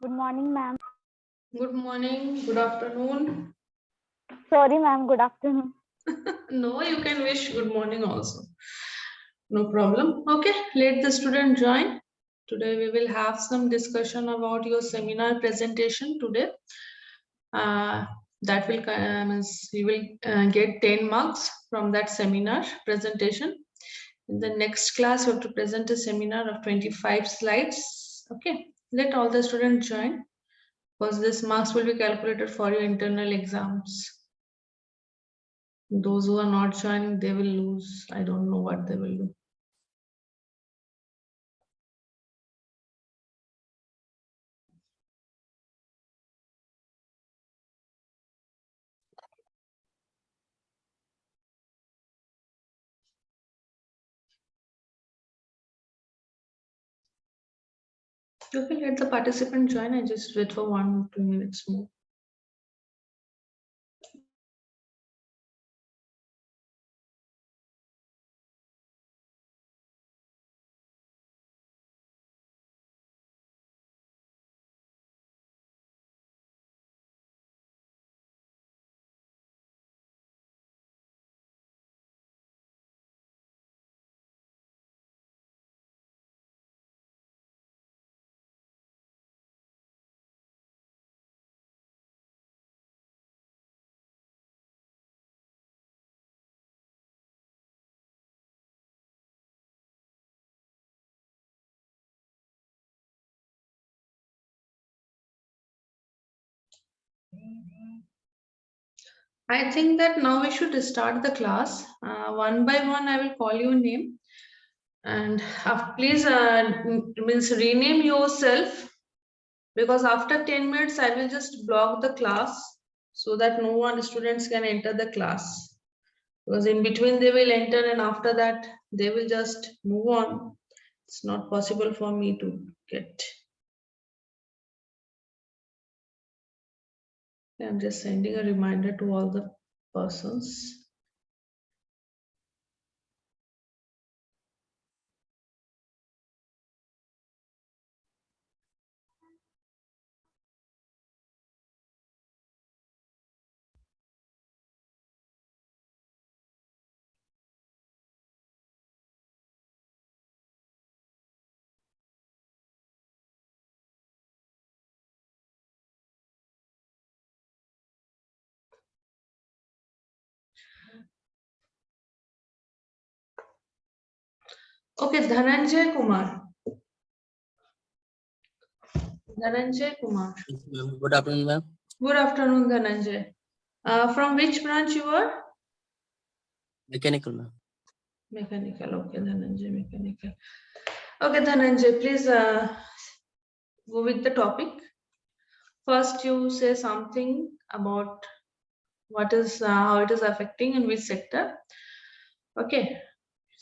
Good morning, ma'am. Good morning, good afternoon. Sorry, ma'am. Good afternoon. No, you can wish good morning also. No problem. Okay, let the student join. Today we will have some discussion about your seminar presentation today. That will means you will get 10 marks from that seminar presentation. In the next class, you have to present a seminar of 25 slides. Okay, let all the students join because this marks will be calculated for your internal exams. Those who are not joining, they will lose. I don't know what they will do. Okay, let the participant join. I just wait for 1 or 2 minutes more. I think that now we should start the class. One by one, I will call your name. And please means rename yourself, because after 10 minutes I will just block the class so that no one students can enter the class, because in between they will enter and after that they will just move on. It's not possible for me to get. I'm just sending a reminder to all the persons. Okay, Dhananjay Kumar. Dhananjay Kumar. Good afternoon, ma'am. Good afternoon, Dhananjay. From which branch you are? Mechanical, ma'am. Mechanical. Okay, Dhananjay, mechanical. Okay, Dhananjay, please go with the topic. First, you say something about what is how it is affecting in which sector. Okay.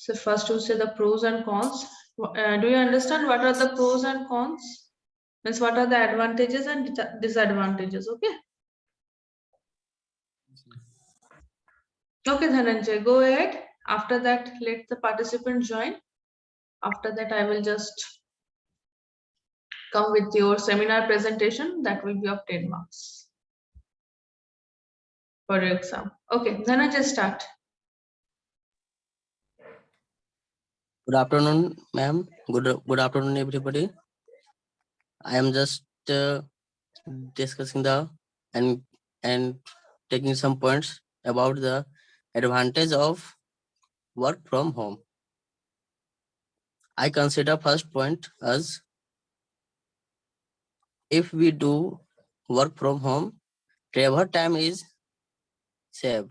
So first, you say the pros and cons. Do you understand what are the pros and cons? Means what are the advantages and disadvantages? Okay. Okay, Dhananjay, go ahead. After that, let the participant join. After that, I will just come with your seminar presentation. That will be of 10 marks for your exam. Okay, Dhananjay, start. Good afternoon, ma'am. Good afternoon, everybody. I am just discussing and taking some points about the advantage of work from home. I consider first point as if we do work from home, travel time is saved.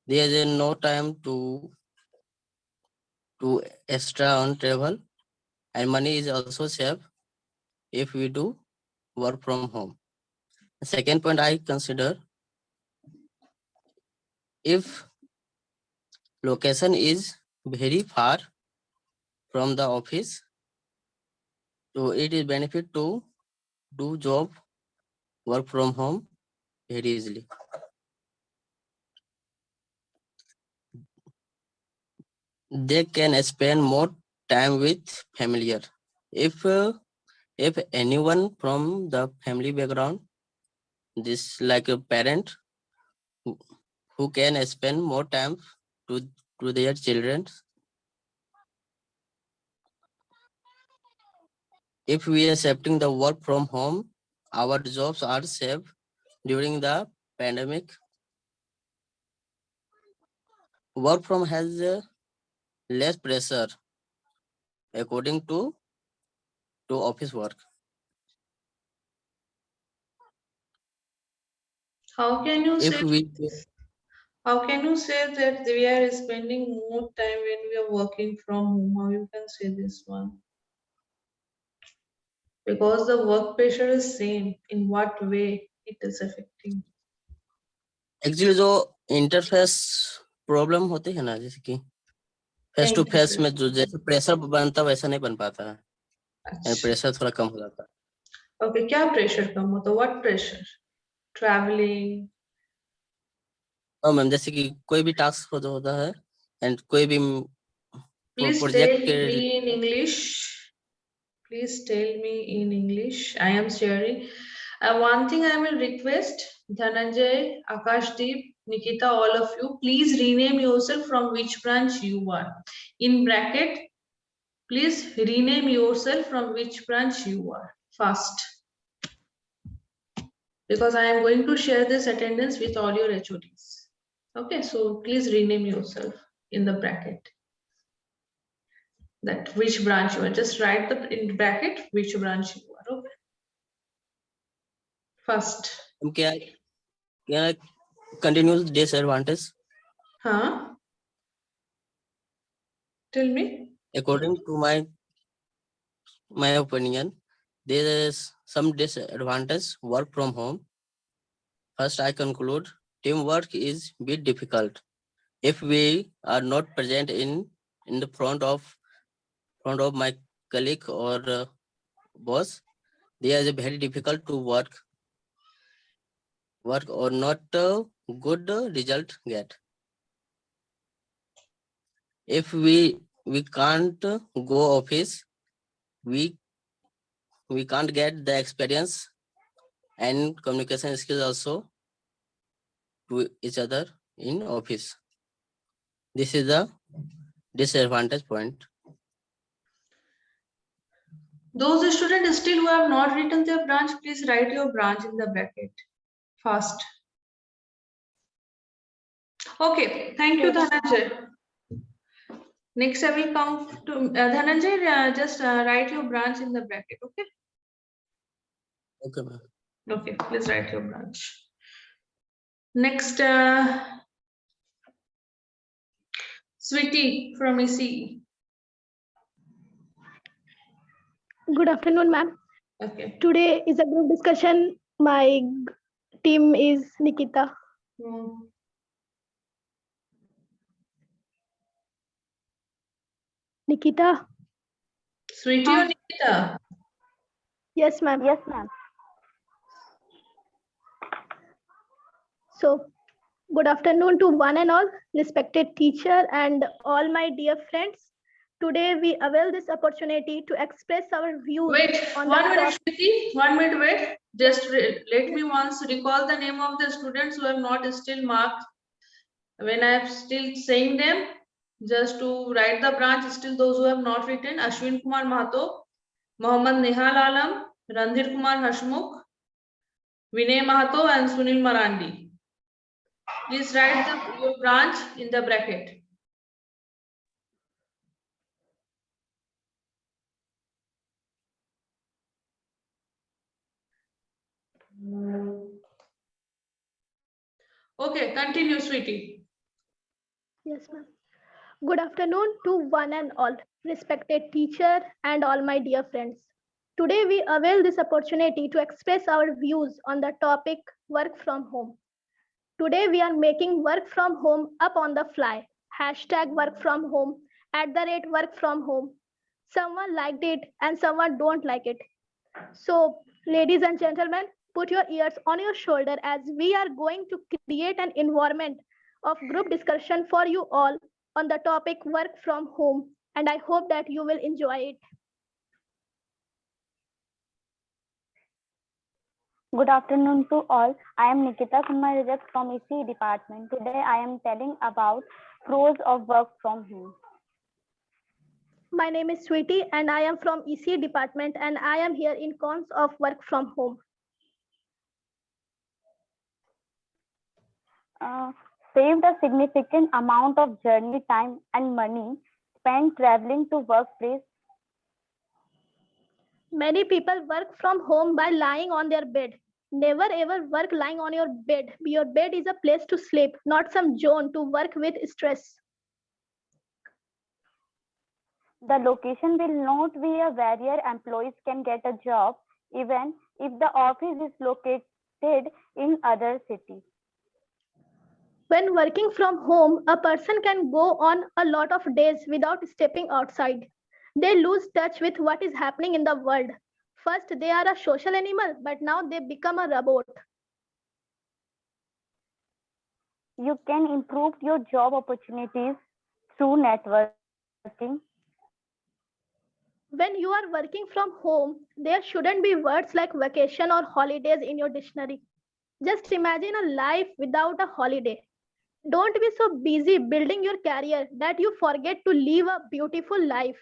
There is no time to extra on travel, and money is also saved if we do work from home. The second point I consider, if location is very far from the office, so it is benefit to do job work from home very easily. They can spend more time with familiar. If If anyone from the family background, this like a parent who can spend more time to their children. If we are accepting the work from home, our jobs are saved during the pandemic. Work from has less pressure according to office work. How can you If say we how can you say that we are spending more time when we are working from home? How you can say this one? Because the work pressure is same. In what way it is affecting? Actually जो interface problem होती है ना, जैसे कि face to face में जो जैसे pressure बनता वैसा नहीं बन पाता है, प्रेशर थोड़ा कम हो जाता है. ओके, क्या प्रेशर कम होता है? What pressure? ट्रैवलिंग? हाँ मैम, जैसे कि कोई भी टास्क होता है एंड कोई भी Please प्रोजेक्ट tell के me in English. Please tell me in English. I am sharing. One thing I will request, Dhananjay, Akashdeep, Nikita, all of you, please rename yourself from which branch you are. In bracket, please rename yourself from which branch you are. Fast. Because I am going to share this attendance with all your HODs. Okay, so please rename yourself in the bracket. That which branch you are. Just write the in bracket which branch you are. Okay. First. क्या continuous disadvantage? Huh? Tell me. According to my opinion, there is some disadvantage work from home. First, I conclude teamwork is bit difficult. If we are not present in the front of my colleague or boss, they are very difficult to work or not good result get. If we can't go office, we can't get the experience and communication skills also to each other in office. This is the disadvantage point. Those students still who have not written their branch, please write your branch in the bracket. Fast. Okay, thank you, Dhananjay. Next, I will come to Dhananjay. Just write your branch in the bracket. Okay. Okay, ma'am. Okay, please write your branch. Next, Sweetie from ECE. Good afternoon, ma'am. Okay. Today is a group discussion. My team is Nikita. Nikita? Sweetie or Nikita? Yes, ma'am. Yes, ma'am. So, good afternoon to one and all, respected teacher and all my dear friends. Today we avail this opportunity to express our views. Wait, on 1 minute, Sweetie. 1 minute, wait. Just let me once recall the name of the students who have not still marked. When I am still saying them, just to write the branch, still those who have not written: Ashwin Kumar Mahato, Mohammad Nihal Alam, Randhir Kumar Hashmukh, Vinay Mahato, and Sunil Marandi. Please write your branch in the bracket. Okay, continue, Sweetie. Yes, ma'am. Good afternoon to one and all, respected teacher and all my dear friends. Today we avail this opportunity to express our views on the topic work from home. Today we are making work from home up on the fly. Hashtag work from home, @work from home. Someone liked it and someone don't like it. So, ladies and gentlemen, put your ears on your shoulder as we are going to create an environment of group discussion for you all on the topic work from home. And I hope that you will enjoy it. Good afternoon to all. I am Nikita Kumar Rajak from EC department. Today I am telling about pros of work from home. My name is Sweetie and I am from EC department and I am here in cons of work from home. Uh, Saved a significant amount of journey time and money spent traveling to workplace. Many people work from home by lying on their bed. Never ever work lying on your bed. Your bed is a place to sleep, not some zone to work with stress. The location will not be a barrier. Employees can get a job even if the office is located in other city. When working from home, a person can go on a lot of days without stepping outside. They lose touch with what is happening in the world. First, they are a social animal, but now they become a robot. You can improve your job opportunities through networking. When you are working from home, there shouldn't be words like vacation or holidays in your dictionary. Just imagine a life without a holiday. Don't be so busy building your career that you forget to live a beautiful life.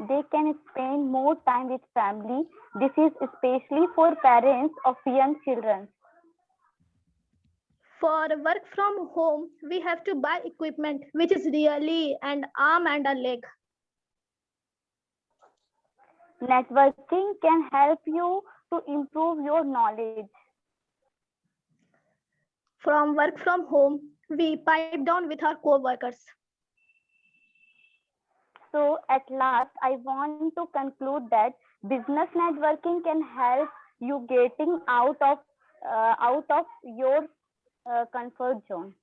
They can spend more time with family. This is especially for parents of young children. For work from home, we have to buy equipment, which is really an arm and a leg. Networking can help you to improve your knowledge. From work from home, we pipe down with our co-workers. So at last, I want to conclude that business networking can help you getting out of your comfort zone.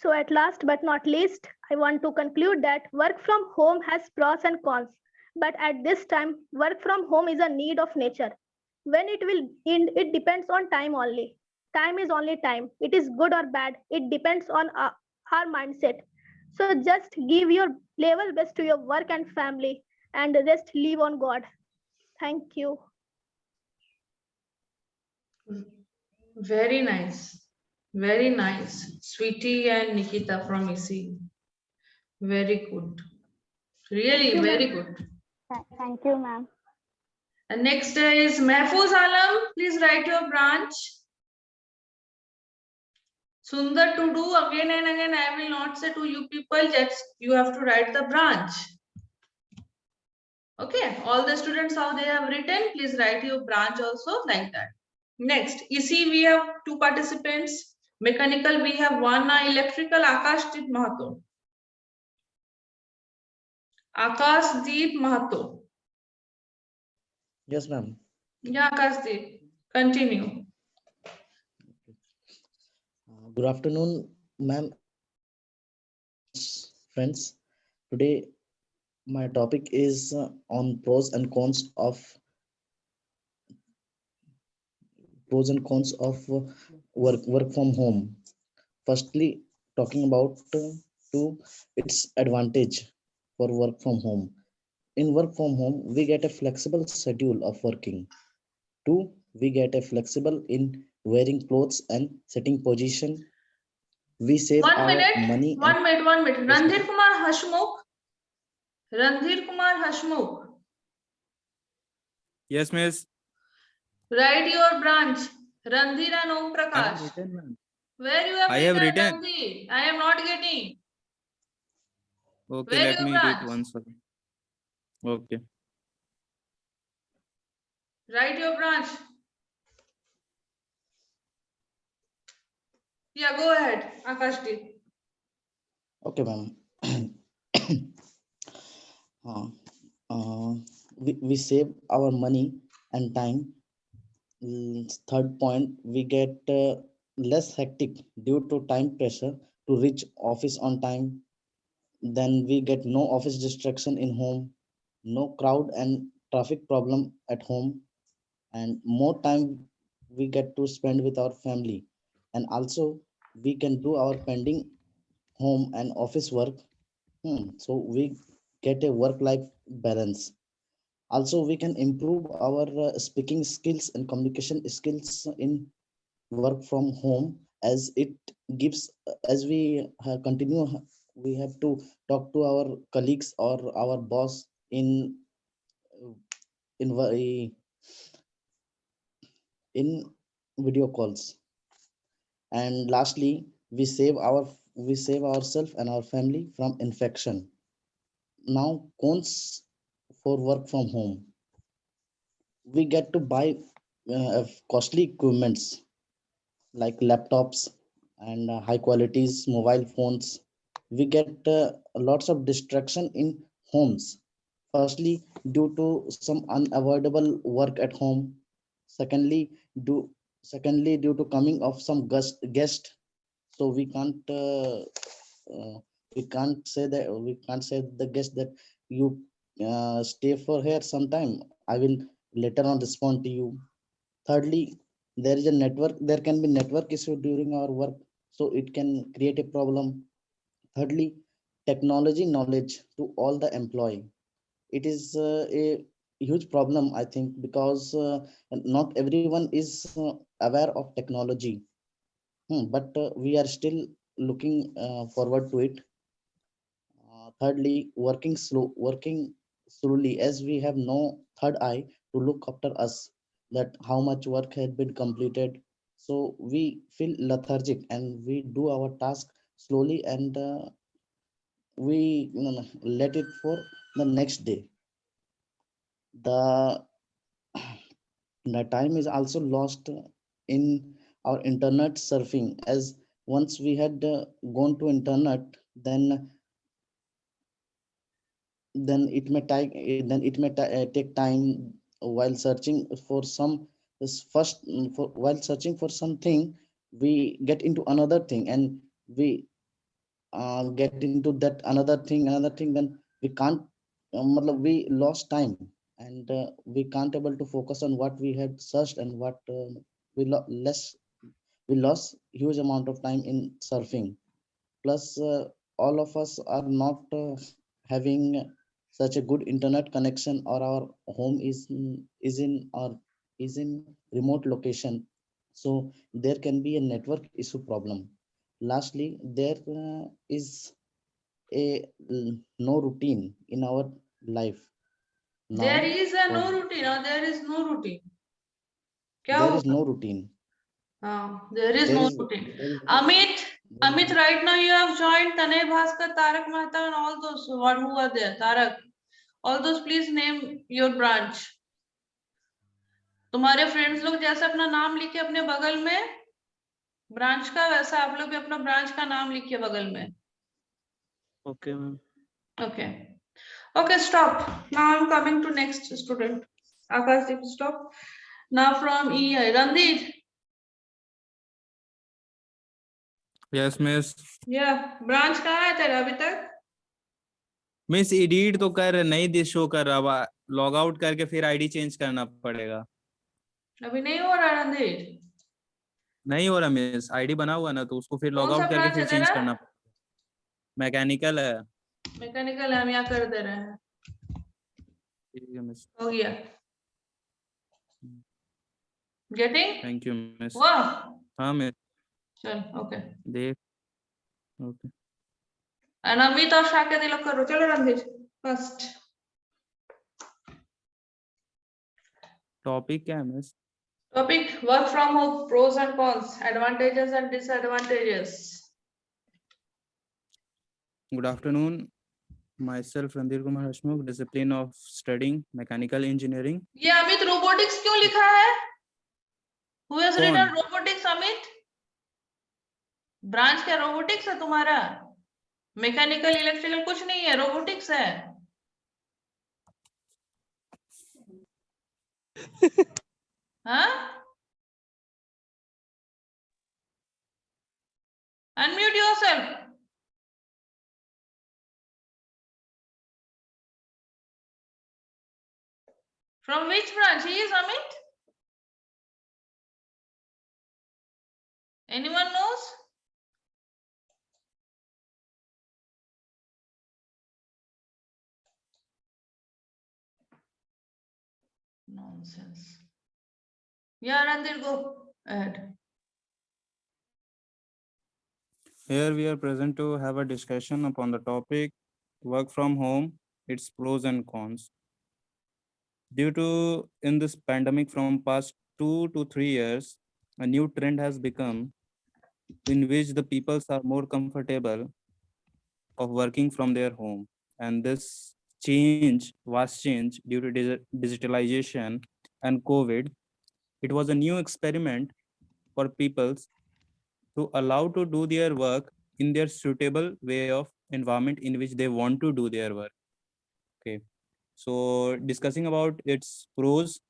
So at last but not least, I want to conclude that work from home has pros and cons. But at this time, work from home is a need of nature. When it will end, it depends on time only. Time is only time. It is good or bad. It depends on our mindset. So just give your level best to your work and family and the rest leave on God. Thank you. Very nice. Very nice. Sweetie and Nikita from EC. Very good. Really, you, very ma'am. good. Thank you, ma'am. And next is Mehfooz Alam. Please write your branch. Sundar to do again and again. I will not say to you people, just you have to write the branch. Okay, all the students how they have written, please write your branch also like that. Next, EC we have two participants. Mechanical we have one, electrical Akashdeep Mahato. Akashdeep Mahato. Yes, ma'am. Yeah, Akashdeep, continue. Good afternoon, ma'am. Friends, today my topic is on pros and cons of work from home. Firstly, talking about to its advantage for work from home. In work from home, we get a flexible schedule of working. Two, we get a flexible in wearing clothes and setting position. We save our money and 1 minute, 1 minute. Randhir Kumar Hashmukh. Randhir Kumar Hashmukh. Yes, miss. Write your branch. Randhir and Om I have Prakash. written, ma'am. Where you have I have written, written. Randhir? I am not getting. Okay, Where let your me do it branch? once. Okay. Write your branch. Yeah, go ahead, Akashdeep. okay, ma'am. uh, we save our money and time. Third point, we get less hectic due to time pressure to reach office on time. Then we get no office distraction in home, no crowd and traffic problem at home, and more time we get to spend with our family. And also we can do our pending home and office work. So we get a work life balance. Also, we can improve our speaking skills and communication skills in work from home, as it gives, as we continue, we have to talk to our colleagues or our boss in in video calls. And lastly, we save ourselves and our family from infection. Now, cons for work from home: we get to buy costly equipments like laptops and high qualities mobile phones. We get lots of distraction in homes. Firstly, due to some unavoidable work at home. Secondly, due due to coming of some guest, so we can't say the guest that you stay for here sometime. I will later on respond to you. Thirdly, there can be network issue during our work, so it can create a problem. Thirdly, technology knowledge to all the employee. It is a huge problem, I think, because not everyone is aware of technology. But we are still looking forward to it. Thirdly, working slowly, as we have no third eye to look after us, that how much work had been completed. So we feel lethargic and we do our task slowly, and we let it for the next day. The the time is also lost in our internet surfing, as once we had gone to internet, take time while searching for some while searching for something. We get into another thing, and we get into that another thing, then we can't we lost time, and we can't able to focus on what we had searched, and what we less we lost huge amount of time in surfing. Plus all of us are not having such a good internet connection, or our home is in or is in remote location, so there can be a network issue problem. Lastly, there is no routine in our life now. There is a For no routine, or there is no routine. क्या there is होगा? no routine. There is there no is routine. there is Amit, there is Amit, right now you have joined Tanay Bhaskar, Tarak Mehta, and all those what who are there. Tarak, all those, please name your branch. तुम्हारे friends लोग जैसे अपना नाम लिखे अपने बगल में branch का, वैसा आप लोग भी अपना ब्रांच का नाम लिखिए बगल में. Okay, ma'am. Okay. Okay, stop. Now I'm coming to next student. Akashdeep, stop. Now from EI, Randir. Yes, miss. Yeah, branch कहाँ है तेरा अभी तक? मिस एडिट तो कर नहीं दे शो कर रहा, लॉग आउट करके फिर आईडी चेंज करना पड़ेगा. अभी नहीं हो रहा रणधीर. नहीं हो रहा मिस, आईडी बना हुआ ना, तो उसको फिर लॉग कौन सा आउट करके ब्रांच है फिर चेंज तेरा? करना पड़ेगा. मैकेनिकल है. मैकेनिकल हम यहाँ कर दे रहे हैं. ठीक है मिस. हो गया. Getting? Thank you miss. वाह. हाँ मिस. चल, okay. देख. ओके. And अमित और शाके दिलो करो. चलो रणधीर. First. टॉपिक क्या है miss? Topic: work from home, pros and cons, advantages and disadvantages. Good afternoon. Myself Randir Kumar Hashmukh, discipline of studying mechanical engineering. ये अमित रोबोटिक्स क्यों लिखा है? Who has कौन? written robotics, Amit? ब्रांच क्या रोबोटिक्स है तुम्हारा? मैकेनिकल इलेक्ट्रिकल कुछ नहीं है, रोबोटिक्स है. हाँ? Unmute yourself. From which branch he is, Amit? Anyone knows? Nonsense. Yeah, Randir, go ahead. Here we are present to have a discussion upon the topic work from home, its pros and cons. Due to in this pandemic from past 2 to 3 years, a new trend has become in which the peoples are more comfortable of working from their home. And this change, vast change due to digitalization and COVID, it was a new experiment for peoples to allow to do their work in their suitable way of environment in which they want to do their work. Okay. So discussing about its pros,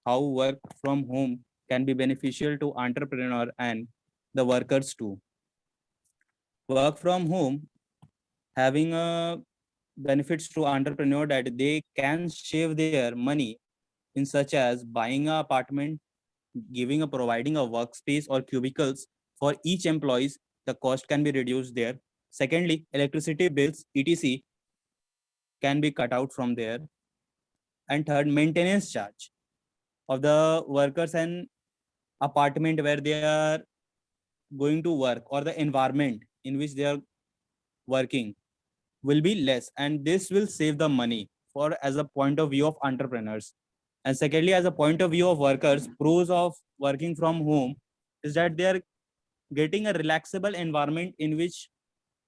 how work from home can be beneficial to entrepreneur and the workers too. Work from home having a benefits to entrepreneur that they can save their money in such as buying an apartment, giving a providing a workspace or cubicles for each employees, the cost can be reduced there. Secondly, electricity bills etc can be cut out from there. And third, maintenance charge of the workers and apartment where they are going to work or the environment in which they are working will be less, and this will save the money for as a point of view of entrepreneurs. And secondly, as a point of view of workers, pros of working from home is that they are getting a relaxable environment in which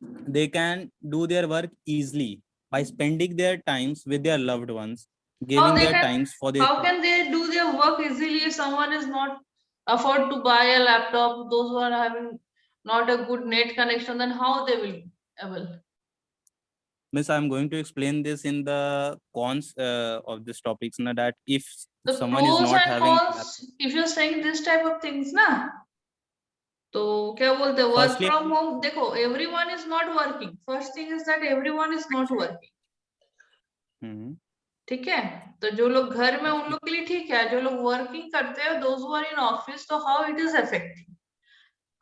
they can do their work easily by spending their times with their loved ones, How giving they their can, times for their how can they do their work easily if someone is not afford to buy a laptop? Those who are having not a good net connection, then how they will able? Miss, I'm going to explain this in the cons of this topics. Now that if The someone is pros not and having cons, if you're saying this type of things, na, तो क्या बोलते work firstly from home देखो everyone is not working first thing is that everyone is not working Mhm. ठीक है तो जो लोग घर में उन लोग के लिए ठीक है जो लोग वर्किंग करते हैं those who are in office तो how it is affecting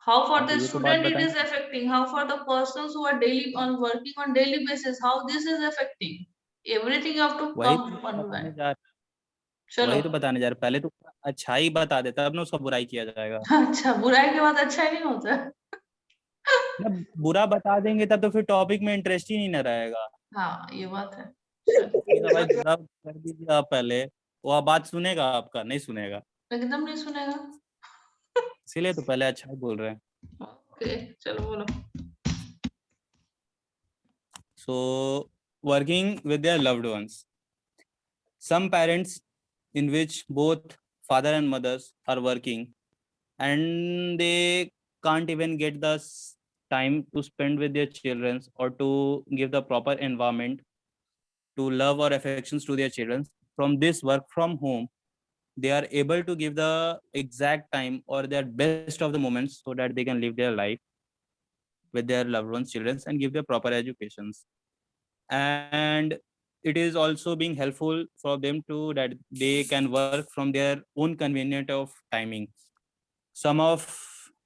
how for हाँ, तो द ये तो बात स्टूडेंट इट बताएं is affecting how for the persons who are daily on working on daily basis how this is affecting everything you have to वही come तो one by बताने जा चलो वही तो बताने जा रहे पहले तो अच्छाई बता देता तब ना उसका बुराई किया जाएगा अच्छा बुराई के बाद अच्छा ही नहीं होता ना। बुरा बता देंगे तब तो फिर टॉपिक में इंटरेस्ट ही नहीं ना रहेगा। हाँ ये बात है ये तो भाई बुरा कर दीजिए आप पहले, वो आप बात सुनेगा आपका नहीं सुनेगा, एकदम नहीं सुनेगा इसीलिए तो पहले अच्छा ही बोल रहे हैं। ओके चलो बोलो So working with their loved ones, some parents in which both father and mothers are working and they can't even get the time to spend with their children or to give the proper environment to love or affections to their children. From this work from home, they are able to give the exact time or their best of the moments so that they can live their life with their loved ones children and give their proper educations. And it is also being helpful for them to that they can work from their own convenient of timing. Some of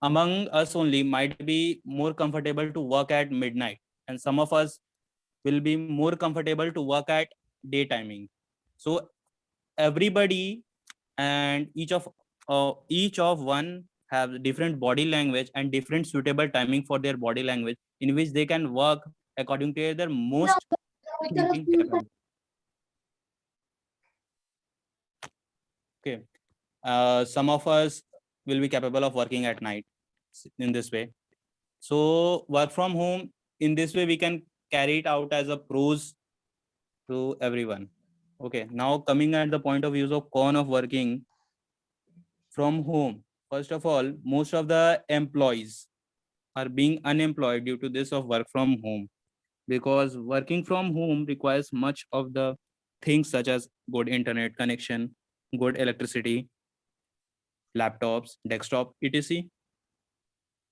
among us only might be more comfortable to work at midnight, and some of us will be more comfortable to work at day timing. So everybody and each of one have different body language and different suitable timing for their body language in which they can work according to their most thinking capability. Okay. Some of us will be capable of working at night in this way. So work from home in this way we can carry it out as a pros to everyone. Okay. Now coming at the point of views of con of working from home. First of all, most of the employees are being unemployed due to this of work from home, because working from home requires much of the things such as good internet connection, good electricity, laptops, desktop, etc.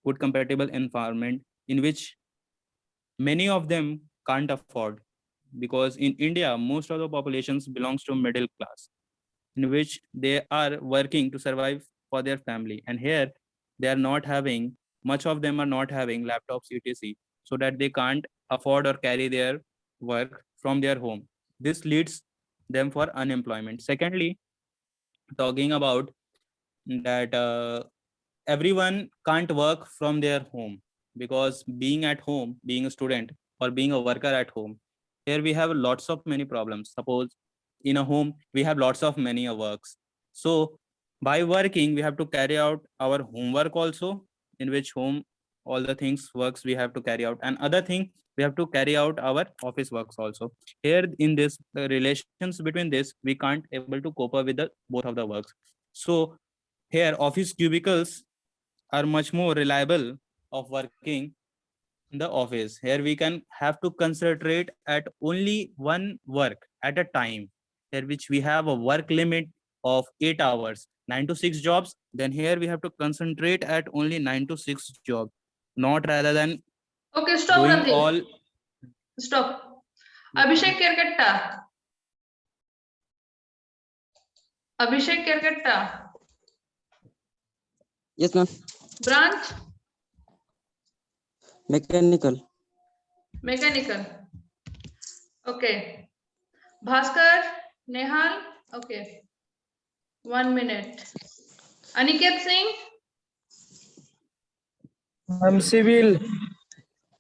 Good compatible environment in which many of them can't afford, because in India, most of the populations belongs to middle class, in which they are working to survive for their family. And here they are not having, much of them are not having laptops, etc. So that they can't afford or carry their work from their home. This leads them for unemployment. Secondly, talking about that everyone can't work from their home, because being at home, being a student or being a worker at home, here we have lots of many problems. Suppose in a home we have lots of many works. So by working we have to carry out our homework also, in which home all the things works we have to carry out, and other thing we have to carry out our office works also. Here in this relations between this, we can't able to cope up with the both of the works. So here office cubicles are much more reliable of working in the office. Here we can have to concentrate at only one work at a time, here which we have a work limit of 8 hours, 9 to 6 jobs. Then here we have to concentrate at only 9 to 6 jobs, not rather than Okay, stop doing Randeep. all. Stop. Abhishek Kerkatta. Abhishek Kerkatta. Yes, ma'am. Branch? Mechanical. Mechanical. Okay. Bhaskar? Nehal? Okay. 1 minute. Aniket Singh? I'm civil.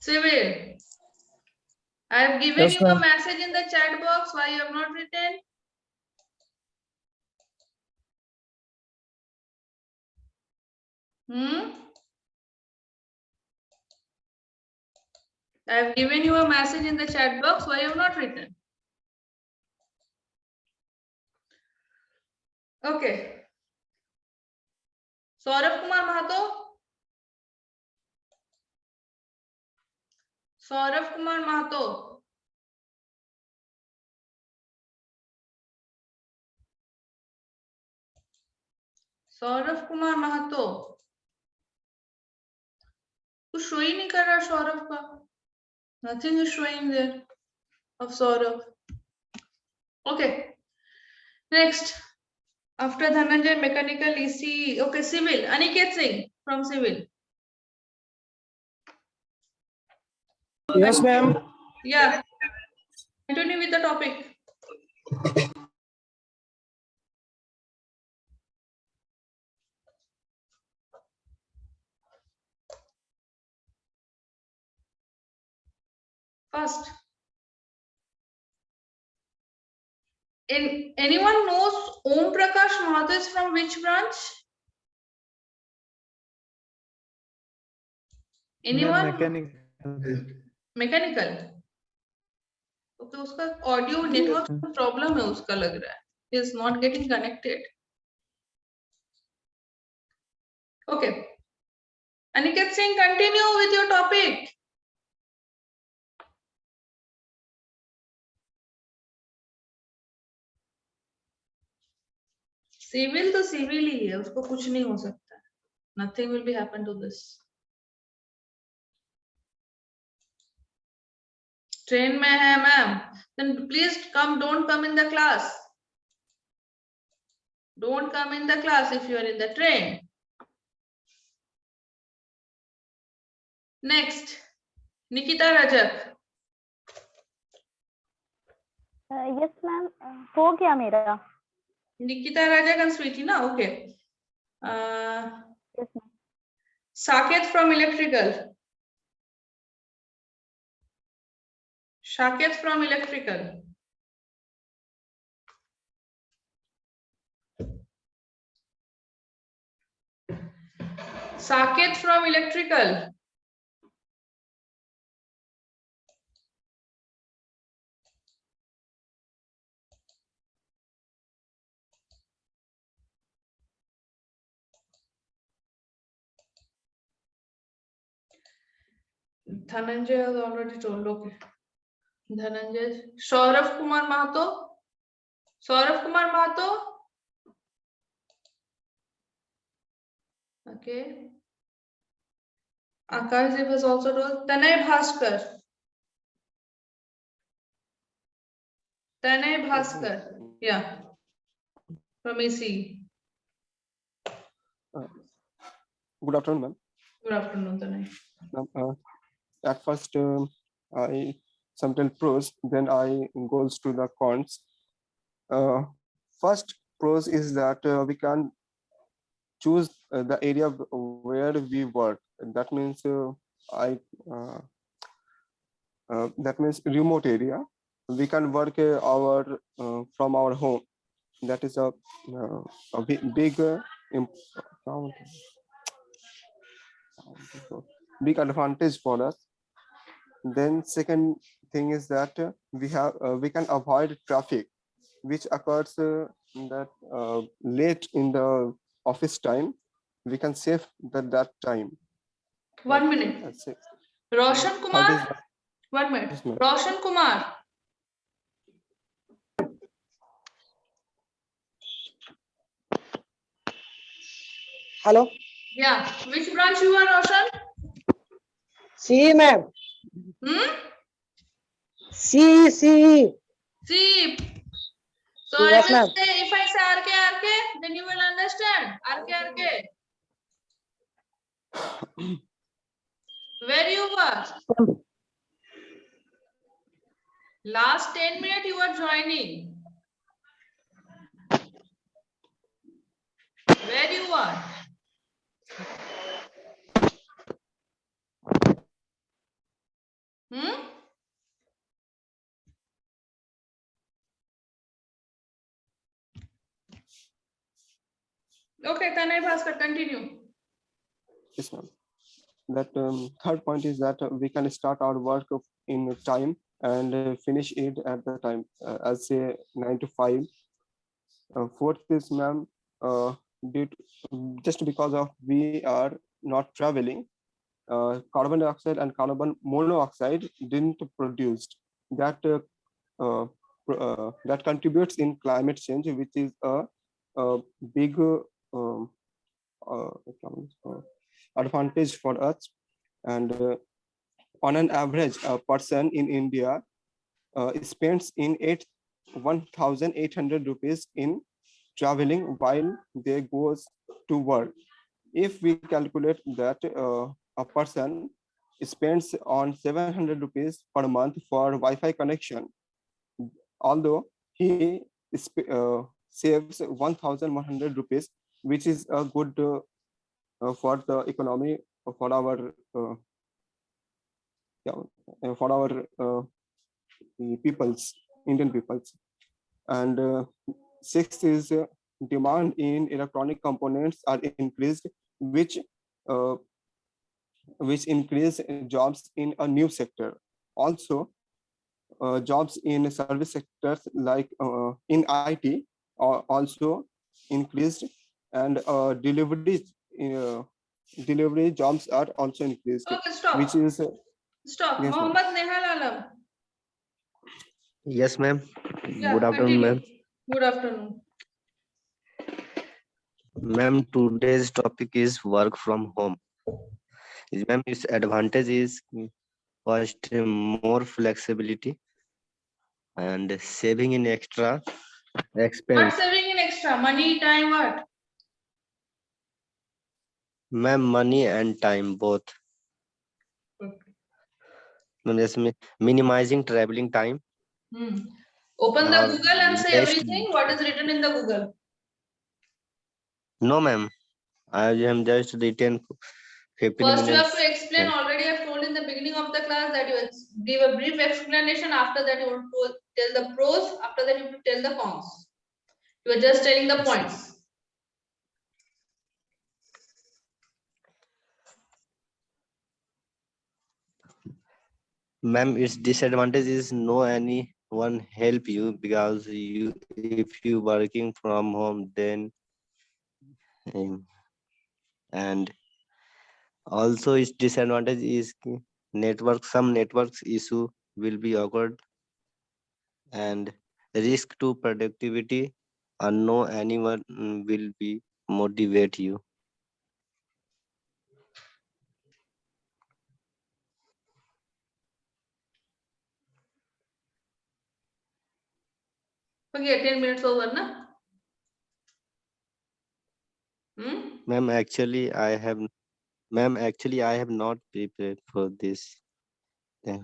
Civil. I have given Yes, you a ma'am. message in the chat box. Why you have not written? I have given you a message in the chat box. Why you have not written? Okay. Saurabh Kumar Mahato? Saurabh Kumar Mahato? Saurabh Kumar Mahato कुछ show ही नहीं कर रहा सौरभ का. Nothing is showing there of Saurabh. Okay. Next. After Dhananjay, mechanical, EC. Okay, civil. Aniket Singh from civil. Yes, ma'am. Yeah. Continue with the topic. First. Anyone knows Om Prakash Mahato is from which branch? Anyone? Mechanical. Okay, उसका audio network problem है उसका लग रहा है. He is not getting connected. Okay. Aniket Singh, continue with your topic. Civil तो civil ही है, उसको कुछ नहीं हो सकता. Nothing will be happen to this. Train में है ma'am. Then please come. Don't come in the class. Don't come in the class if you are in the train. Next, Nikita Rajak. Yes, ma'am. हो गया मेरा. Nikita Rajak and Sweetie, na? Okay. Yes, ma'am. Saket from electrical. Saket from electrical. Saket from electrical. Dhananjay has already told. Okay. Dhananjay. Saurabh Kumar Mahato. Saurabh Kumar Mahato. Okay. Akashdeep has also told. Tanay Bhaskar. Tanay Bhaskar. Yeah. From EC. Good afternoon, ma'am. Good afternoon, Tanay. At first, I some tell pros, then I goes to the cons. First, pros is that we can choose the area where we work. That means uh, that means remote area. We can work from our home. That is a big big advantage for us. Then second thing is that we can avoid traffic which occurs that late in the office time. We can save that time. 1 minute. That's it. Roshan Third Kumar. is 1 minute. Yes, ma'am. Roshan Kumar. Hello. Yeah. Which branch you are, Roshan? CE, ma'am. Hmm? CE, CE. See. So Yes, I will ma'am. say, if I say RK, then you will understand. RK. Where you were? Last 10 minutes you are joining. Where you are? Hmm? Okay, Tanay Bhaskar, continue. Yes, ma'am. That third point is that we can start our work in time and finish it at the time, as say 9 to 5. Fourth is, ma'am, due to, just because of we are not traveling, carbon dioxide and carbon monoxide didn't produced. That that contributes in climate change, which is a big um, uh, advantage for us. And on an average, a person in India spends in 1,800 rupees in traveling while they goes to work. If we calculate that a person spends on 700 rupees per month for Wi-Fi connection, although he saves 1,100 rupees, which is a good for the economy for our yeah, for our peoples, Indian peoples. And sixth is demand in electronic components are increased, uh, which increase jobs in a new sector. Also, jobs in service sectors like in IT are also increased, and delivery jobs are also increased, Okay, which stop. is Stop. yes, ma'am. Mohammed Nehal Alam. Yes, ma'am. Yeah, Good afternoon, continue. ma'am. Good afternoon. Ma'am, today's topic is work from home. Ma'am, its advantage is first more flexibility and saving in extra What expense. saving in extra? Money, time, what? Ma'am, money and time both. Okay. Ma'am, that's minimizing traveling time Open the or Google and say less. everything. What is written in the Google? No, ma'am. I am just written 15 First, you have minutes. to explain. Already, I have told in the beginning of the class that you give a brief explanation. After that, you want to tell the pros. After that, you have to tell the cons. You are just telling the points. Ma'am, its disadvantage is no anyone help you because if you working from home then and also its disadvantage is some networks issue will be occurred and risk to productivity and no anyone will be motivate you. Okay, 10 minutes over, na? Ma'am, actually I have not prepared for this. Yeah.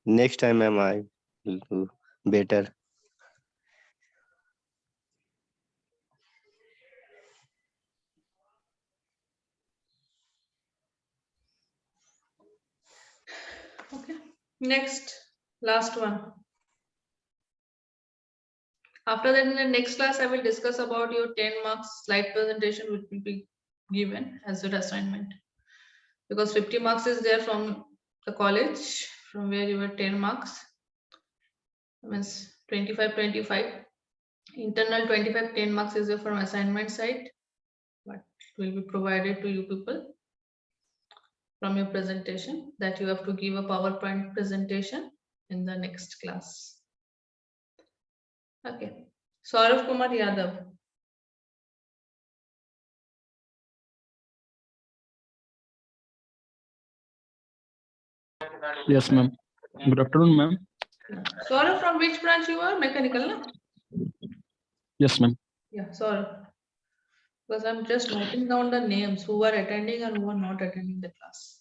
Next time, ma'am, I will do better. Next, last one. After that, in the next class, I will discuss about your 10 marks slide presentation, which will be given as your assignment. Because 50 marks is there from the college, from where you were 10 marks. Means 25. Internal 25, 10 marks is there from assignment side, but will be provided to you people from your presentation, that you have to give a PowerPoint presentation in the next class. Okay. Saurav Kumar Yadav. Yes, ma'am. Good afternoon, ma'am. Saurav, from which branch you are? Mechanical, no? Yes, ma'am. Yeah, Saurav. Because I'm just noting down the names who are attending and who are not attending the class.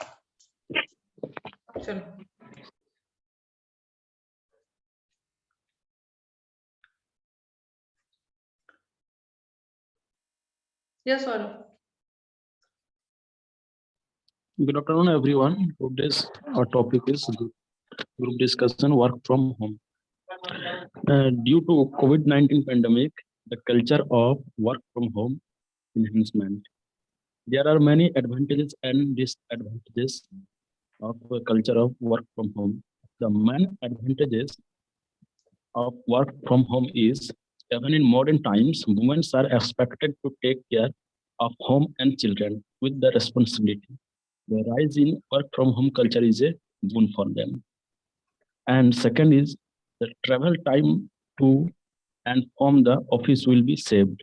Chalo. Yes, Saurav. Good afternoon, everyone. Today's our topic is group discussion work from home. Due to COVID-19 pandemic, the culture of work from home enhancement. There are many advantages and disadvantages of a culture of work from home. The main advantages of work from home is even in modern times, women are expected to take care of home and children with the responsibility. The rise in work from home culture is a boon for them. And second is the travel time to and from the office will be saved.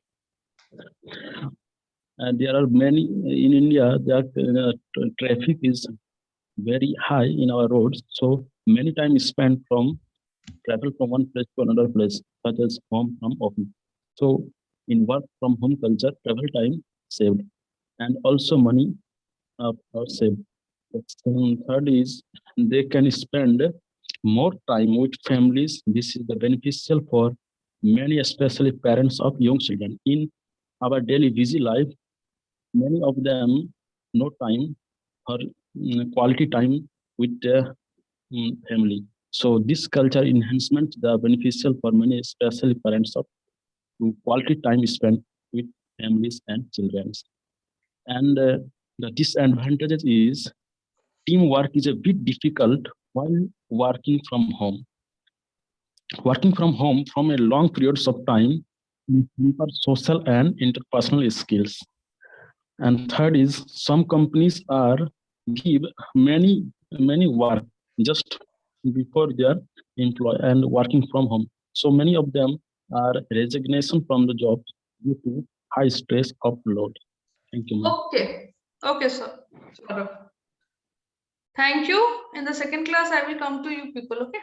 And there are many in India, traffic is very high in our roads. So many time is spent from travel from one place to another place, such as home from office. So in work from home culture, travel time saved and also money are saved. Third is they can spend more time with families. This is the beneficial for many, especially parents of young children. In our daily busy life, many of them no time or quality time with their family. So this culture enhancement the beneficial for many, especially parents of quality time spent with families and children. And the disadvantages is teamwork is a bit difficult while working from home. Working from home from a long periods of time for social and interpersonal skills. And third is some companies are give many work just before their employee and working from home. So many of them are resignation from the job due to high stress of load. Thank you, ma'am. Okay. Okay, sir. Saurav. Thank you. In the second class, I will come to you people. Okay.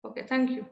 Okay. Thank you.